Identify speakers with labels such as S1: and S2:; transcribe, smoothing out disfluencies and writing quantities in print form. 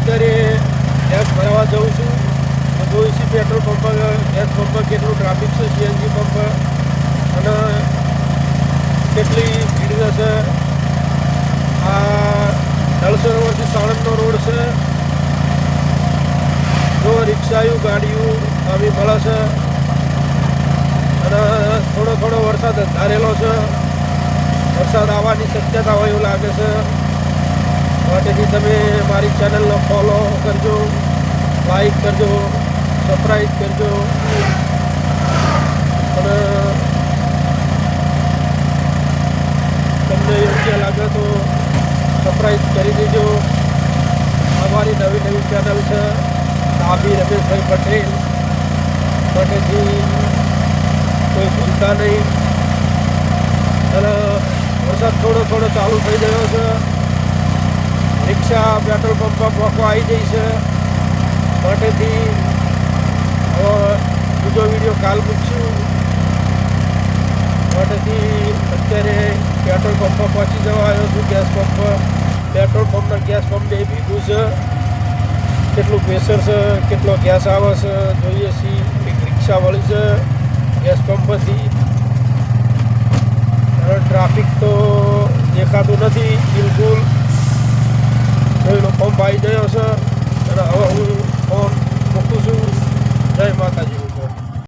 S1: અત્યારે ગેસ ભરાવા જાઉં છું તો જોઉં છું પેટ્રોલ પંપ ગેસ પંપ કેટલું ટ્રાફિક છે, સીએનજી પંપ અને કેટલી ભીડ છે. આ નળસરોવરથી સાણંદનો રોડ છે. જો રિક્ષાયું ગાડીયું આવી મળે છે અને થોડો થોડો વરસાદ ધારેલો છે. વરસાદ આવવાની શક્યતા હોય એવું લાગે છે. માટેથી તમે મારી ચેનલને ફોલો કરજો, લાઈક કરજો, સબસ્ક્રાઈબ કરજો અને તમને યોગ્ય લાગે તો સબસ્ક્રાઈબ કરી દેજો. અમારી નવી નવી ચેનલ છે ડાભી રમેશભાઈ પટેલ. માટેથી કોઈ ભૂલતા નહીં. અને વરસાદ થોડો થોડો ચાલુ થઈ ગયો છે. રિક્ષા પેટ્રોલ પંપ પહોંચવા આવી જઈ છે. માટેથી હવે બીજો વિડીયો કાલ મૂકશું. માટેથી અત્યારે પેટ્રોલ પંપ પહોંચી જવા આવ્યો છું. ગેસ પંપ પેટ્રોલ પંપના ગેસ પંપ બે ભીગું છે. કેટલું પ્રેશર છે, કેટલો ગેસ આવે છે જોઈએ છીએ. એક રિક્ષા વળી છે ગેસ પંપથી. ટ્રાફિક તો દેખાતું નથી બિલકુલ. જોઈ લો પંપ આવી ગયો છે અને હવે હું ફોન મૂકું છું. જય માતાજી.